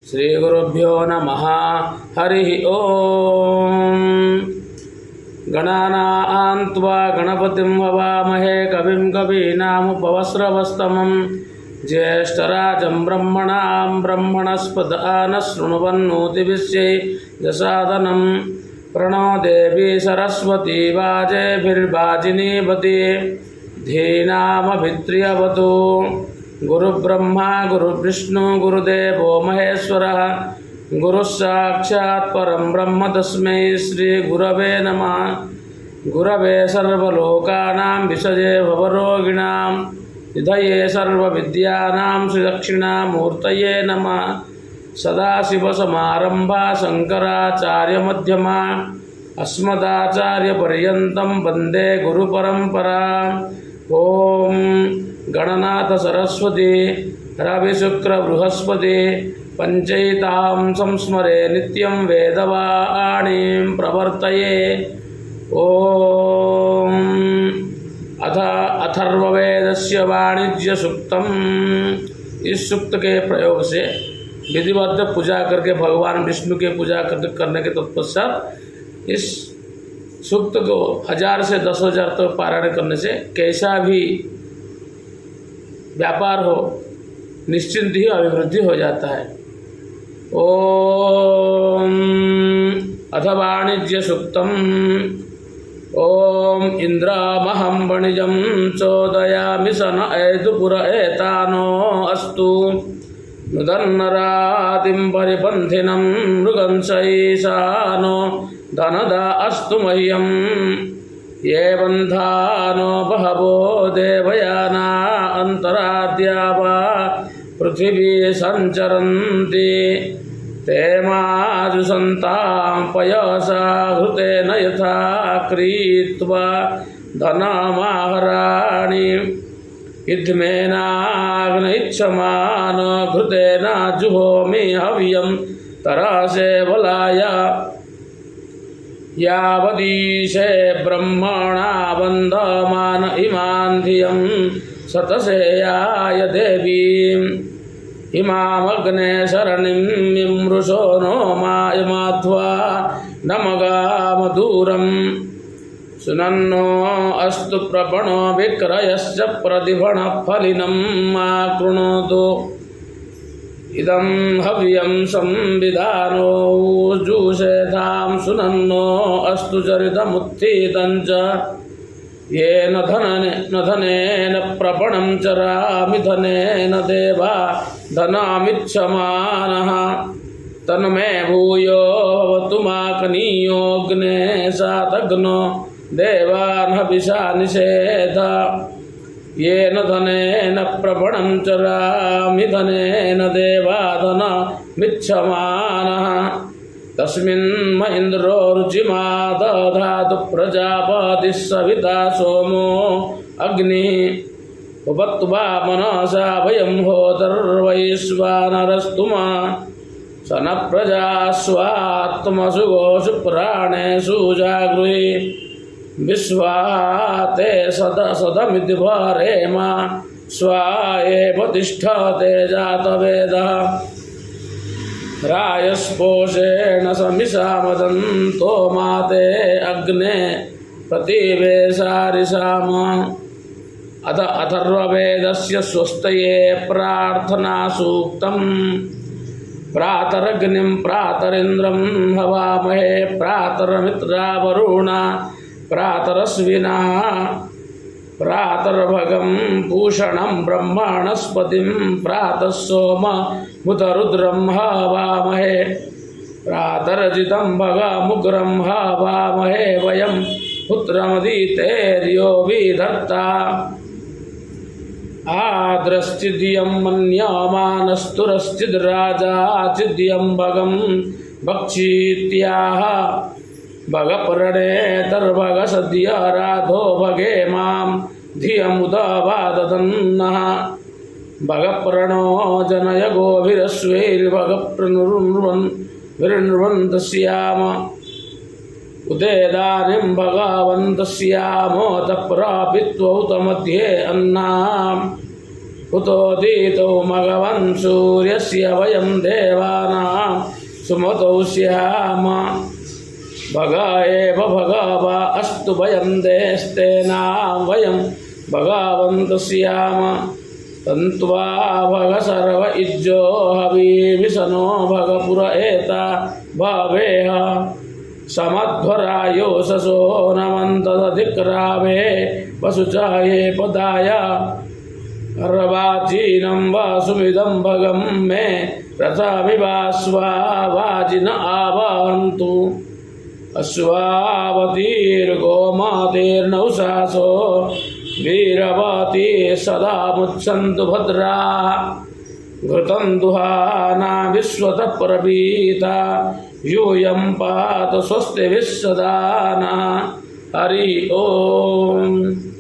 श्रीगुरुभ्यो नमः। हरि ओम। गणानां त्वा गणपतिं हवामहे कविं कवीनामुपवस्रवस्तमं ज्येष्ठराजं ब्रह्मणां ब्रह्मणस्पत न शृण्वन्नोतिभिश्चै दशादनं प्रणो देवी सरस्वती वाजेभिर्वाजिनीवती धीनामभित्र्यवतु। गुरुब्रह्मा गुरुविष्णु गुरुदेवो महेश्वरः गुरुः साक्षात् परं ब्रह्म तस्मै श्री गुरवे नमः। गुरवे सर्वलोकानां विषजे भवरोगिणां निधये सर्वविद्यानां श्रीदक्षिणामूर्तये नमः। सदाशिवसमारम्भा शङ्कराचार्यमध्यमा अस्मदाचार्यपर्यन्तं वन्दे गुरुपरम्पराम्। ओम गणनाथ सरस्वती रविशुक्र बृहस्पति पंचैतां संस्मरे नित्यं वेदवाणीं प्रवर्तये। ओम अथ अथर्ववेदस्य वाणिज्य सूक्तम। इस सूक्त के प्रयोग से विधिवत पूजा करके भगवान विष्णु के पूजा करने के तत्पश्चात इस सूक्त को 1000 से 10,000 तक पारायण करने से कैसा भी व्यापार हो निश्चिंत ही अभिवृद्धि हो जाता है। ओम अथ वाणिज्य सूक्तम। ओम इंद्रामहं वणिजं चोदयामि सन ऐतुपुर एतानो अस्तु नुदन्नरातिं परिपन्थिनं मृगंसैषानो धनदा अस्तु मह्यं ये बन्धानो बहवो देवयाना अन्तराद्या वा पृथिवी सञ्चरन्ति ते माजुषन्तां पयसा घृतेन यथा क्रीत्वा धनमाहराणि इद्मेनाग्नैच्छमान घृतेन जुहोमि हव्यं तरासे बलाय यावदीशे ब्रह्मणा बन्धमान इमान् धियं सतसेयाय देवीम् इमामग्ने शरणिं मिमृशो नो मायमाध्वा नमगामदूरम् सुनन्नो अस्तु प्रपणो विक्रयश्च प्रतिभणः फलिनं मा कृणोतु इदं हव्यं संविधानो ऊजुषेधां सुनन्नो अस्तु चरितमुत्थितं च येन धनेन प्रपणं चरामि धनेन देवा धनामिच्छमानः तन्मे भूयो भवतु माकनीयोऽग्ने सातग्नो देवान् हविषा निषेध येन धनेन प्रपणं चरामि धनेन देवा धनमिच्छमानः तस्मिन् महीन्द्रो रुचिमा दधातु प्रजापतिः सविता सोमो अग्निः उपत्वा मनसा वयं होतर्वैश्वानरस्तुमा स न प्रजा स्वात्मसु गोषु प्राणेषु जागृहि विश्वाते सदमिति वरेमा स्वा एव तिष्ठते जातवेदः रायस्पोषेण समिषा मदन्तो माते अग्ने प्रतिवेशारिषाम। अथ अथर्ववेदस्य स्वस्तये प्रार्थना सूक्तम्। प्रातरग्निं प्रातरिन्द्रं हवामहे प्रातरमित्रा वरुणा प्रातरश्विना प्रातर्भगं पूषणं ब्रह्मणस्पतिं प्रातः सोममुतरुद्रं हवामहे प्रातरजितं भगमुग्रं हवामहे वयं पुत्रमदितेर्यो विधत्ता आद्रश्चिद्यं मन्यमानस्तुरश्चिद्राजा चिद्यं भगं भक्षीत्याह भगप्रणे तर्भग सद्य राधो भगे मां धियमुदवादधन्नः भगप्रणो जनय गोभिरश्वैर्भगप्रनुर्वन्तस्याम उदेदानीं भगवन्तस्यामोत प्रापित्वौत मध्ये अन्नाम् हुतोदितो मघवन् सूर्यस्य वयं देवानां सुमतौ स्याम भग एव भगवा अस्तु वयं देस्तेनां वयं भगवन्त स्याम तन्त्वा भग सर्व इज्जो हवीमिसनो भग पुर एता भवेह समध्वरायो ससो नमन्तदधिक्रावे वसुचाये पदाय अर्वाचीनं वासुमिदं भगं मे रथमिवास्वा वाजिन आवहन्तु अश्वावतीर्गोमातेर्नौशासो वीरवती सदा मुच्छन्तु भद्राः घृतं दुहाना विश्वतः प्रपीता यूयं पात स्वस्तिभिः सदा नः हरि ओम्।